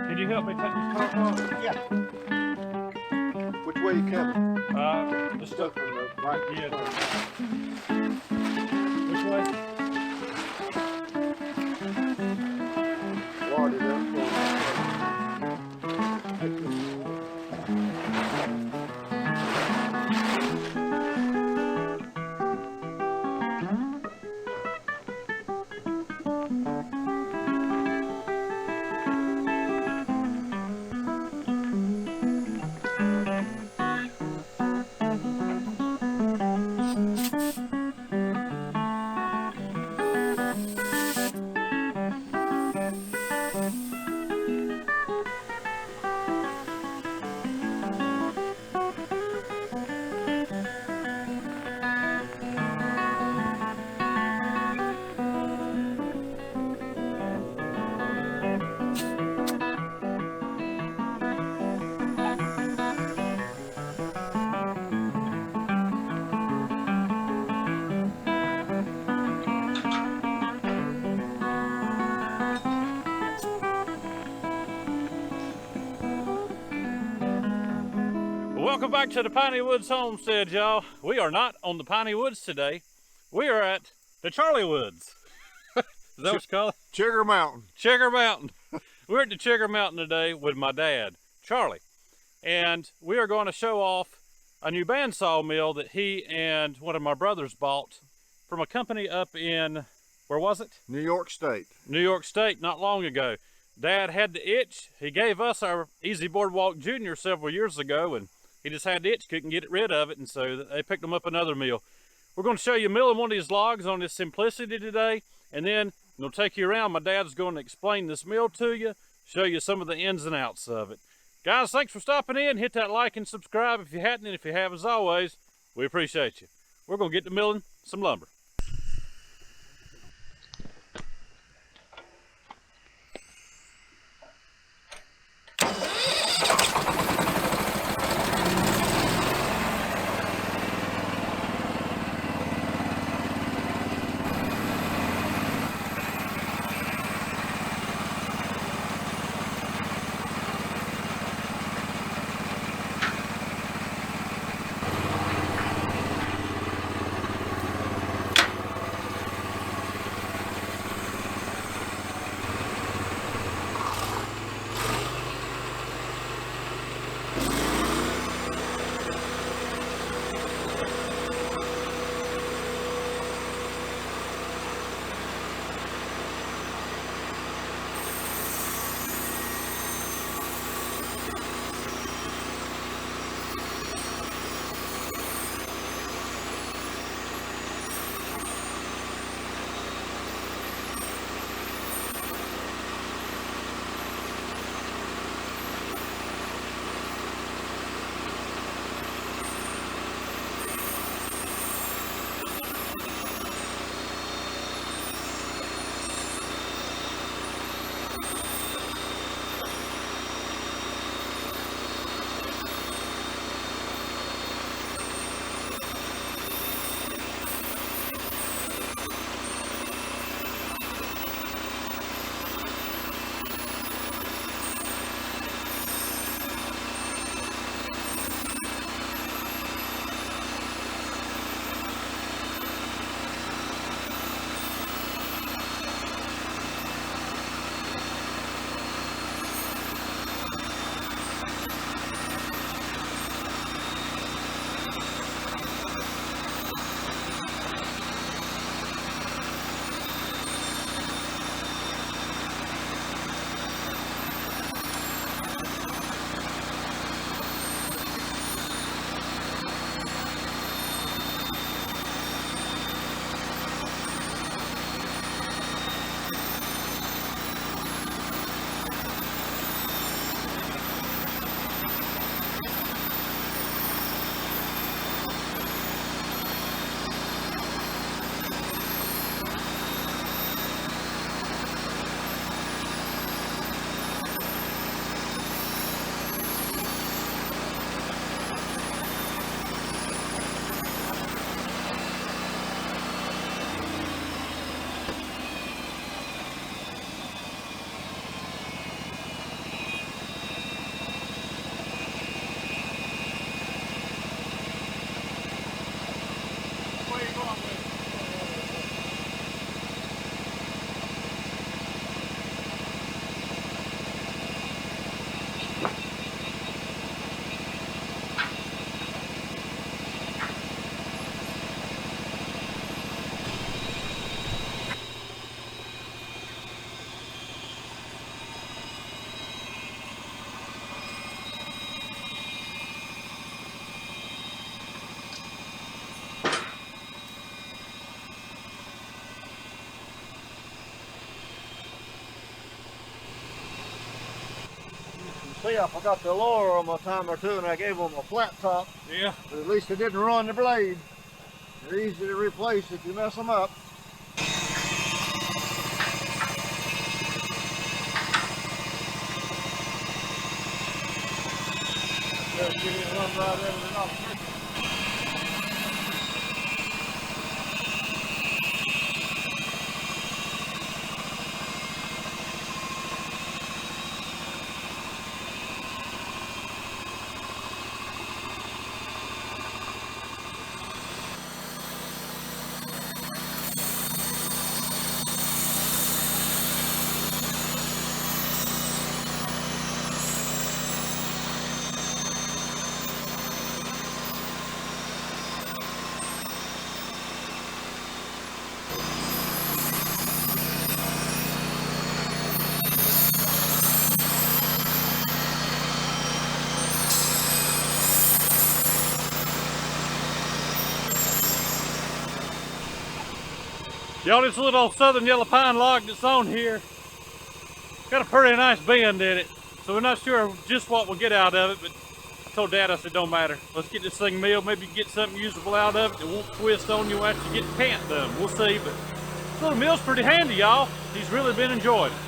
Can you help me take this car apart? Yeah. Which way you coming? The stuff From the right. Yeah. Which way? Ward it up. Welcome back to the Piney Woods homestead, y'all. We are not on the Piney Woods today. We are at the Charlie Woods. Is that what you call it? Chigger Mountain. Chigger Mountain. We're at the Chigger Mountain today with my dad, Charlie. And we are going to show off a new bandsaw mill that he and one of my brothers bought from a company up in, where was it? New York State. New York State, not long ago. Dad had the itch. He gave us our EZ Boardwalk Jr several years ago, and he just had the itch, couldn't get rid of it, and so they picked him up another mill. We're going to show you milling one of these logs on this Simplicity today, and then we'll take you around. My dad's going to explain this mill to you, show you some of the ins and outs of it. Guys, thanks for stopping in. Hit that like and subscribe if you hadn't, and if you have, as always, we appreciate you. We're going to get to milling some lumber. See, I forgot to lower them a time or two, and I gave them a flat top. Yeah. But at least it didn't ruin the blade. They're easy to replace if you mess them up. Just get it run right over the knob. Y'all, this little old southern yellow pine log that's on here got a pretty nice bend in it, so we're not sure just what we'll get out of it, but I told Dad, I said, don't matter. Let's get this thing milled. Maybe get something usable out of it that won't twist on you after you get the cant done. We'll see, but this little mill's pretty handy, y'all. He's really been enjoying it.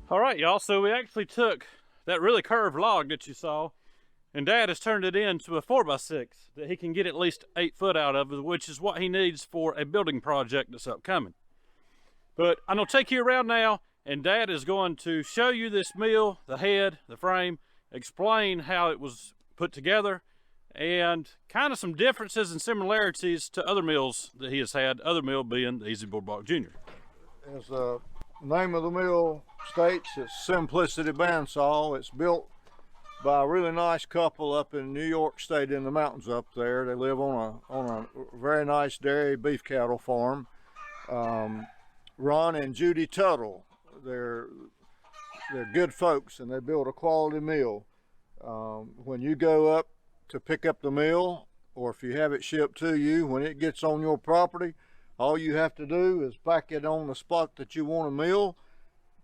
All right, y'all, so we actually took that really curved log that you saw, and Dad has turned it into a 4x6 that he can get at least 8 foot out of, which is what he needs for a building project that's upcoming. But I'm gonna take you around now, and Dad is going to show you this mill, the head, the frame, explain how it was put together, and kind of some differences and similarities to other mills that he has had, other mill being the EZ Boardwalk Jr. As the name of the mill states, it's Simplicity Bandsaw. It's built by a really nice couple up in New York State in the mountains up there. They live on a very nice dairy beef cattle farm. Ron and Judy Tuttle. They're good folks, and they build a quality mill. When you go up to pick up the mill, or if you have it shipped to you, when it gets on your property, all you have to do is back it on the spot that you want to mill,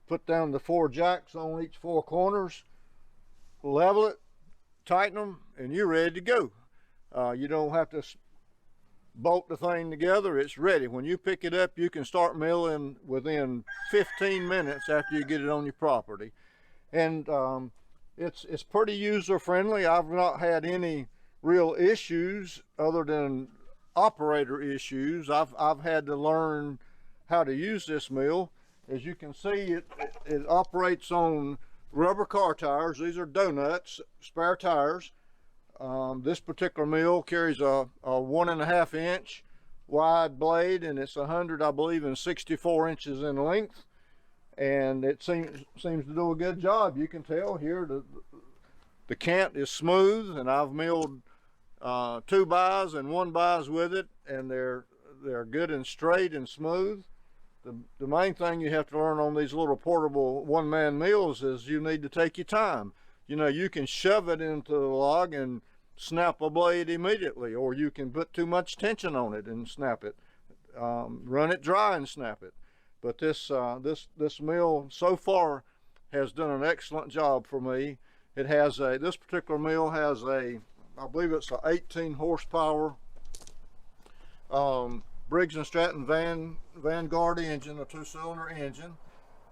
put down the 4 jacks on each 4 corners, level it, tighten them, and you're ready to go. You don't have to bolt the thing together. It's ready. When you pick it up, you can start milling within 15 minutes after you get it on your property. And it's pretty user friendly. I've not had any real issues other than operator issues. I've had to learn how to use this mill. As you can see, it operates on rubber car tires. These are donuts, spare tires. This particular mill carries a 1.5 inch wide blade, and it's 100, I believe, and 64 inches in length. And it seems to do a good job. You can tell here the cant is smooth, and I've milled 2 buys and 1 buys with it, and they're they're good and straight and smooth. The main thing you have to learn on these little portable one-man mills is you need to take your time. You know, you can shove it into the log and snap a blade immediately, or you can put too much tension on it and snap it. Run it dry and snap it. But this mill so far has done an excellent job for me. It has this particular mill has I believe it's a 18 horsepower Briggs & Stratton Vanguard engine, a 2-cylinder engine,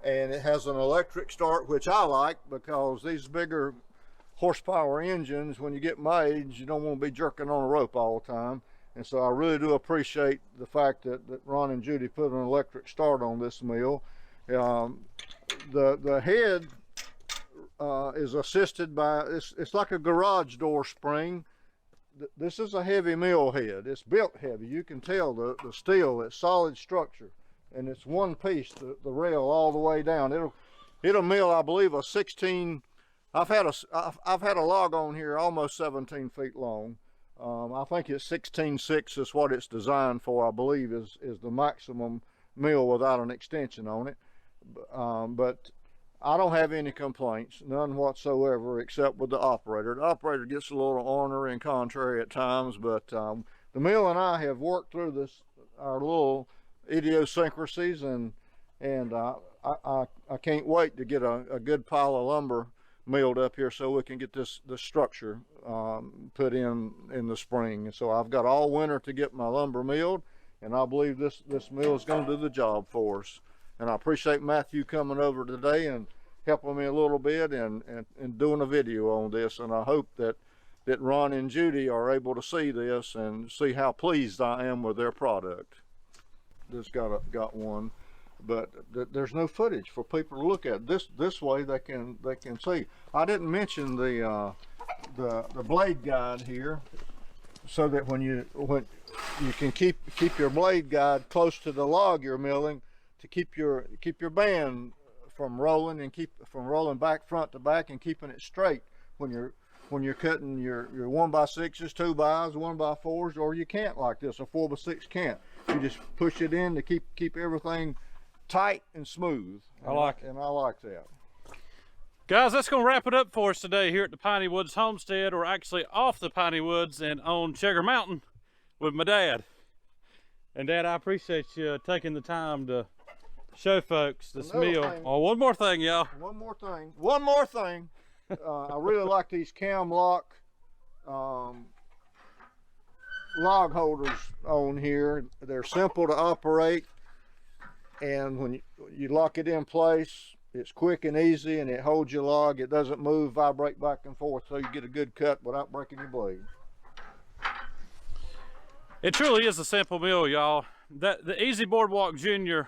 and it has an electric start, which I like, because these bigger horsepower engines, when you get my age, you don't want to be jerking on a rope all the time. And so I really do appreciate the fact that Ron and Judy put an electric start on this mill. The head is assisted by, it's like a garage door spring. This is a heavy mill head. It's built heavy. You can tell the steel, it's solid structure, and it's one piece, the rail all the way down. It'll mill, I believe, a 16. I've had a log on here almost 17 feet long. I think it's 16.6 is what it's designed for. I believe is the maximum mill without an extension on it. But I don't have any complaints, none whatsoever, except with the operator. The operator gets a little ornery and contrary at times, but the mill and I have worked through our little idiosyncrasies, and I can't wait to get a good pile of lumber milled up here so we can get the structure put in the spring. And so I've got all winter to get my lumber milled, and I believe this mill is going to do the job for us. And I appreciate Matthew coming over today and helping me a little bit and doing a video on this. And I hope that Ron and Judy are able to see this and see how pleased I am with their product. Just got one, but there's no footage for people to look at. This way they can see. I didn't mention the blade guide here, so that when you can keep your blade guide close to the log you're milling, to keep your band from rolling and from rolling back front to back, and keeping it straight when you're cutting your 1x6s, 2x, 1x4s, or you can't like this, a 4x6 can't. You just push it in to keep everything tight and smooth. I like it. And I like that. Guys, that's going to wrap it up for us today here at the Piney Woods Homestead, or actually off the Piney Woods and on Chigger Mountain with my dad. And Dad, I appreciate you taking the time to show folks this meal. Oh, one more thing, y'all. One more thing. I really like these cam lock log holders on here. They're simple to operate, and when you lock it in place, it's quick and easy, and it holds your log. It doesn't move, vibrate back and forth, so you get a good cut without breaking your blade. It truly is a simple mill, y'all. The EZ Boardwalk Jr.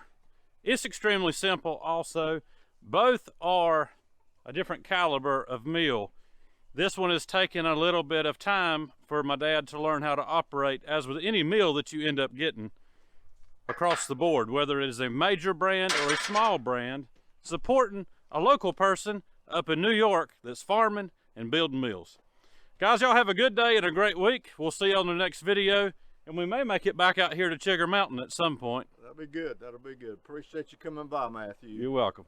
is extremely simple also. Both are a different caliber of mill. This one is taking a little bit of time for my dad to learn how to operate, as with any mill that you end up getting across the board, whether it is a major brand or a small brand, supporting a local person up in New York that's farming and building mills. Guys, y'all have a good day and a great week. We'll see you on the next video, and we may make it back out here to Chigger Mountain at some point. That'll be good. That'll be good. Appreciate you coming by, Matthew. You're welcome.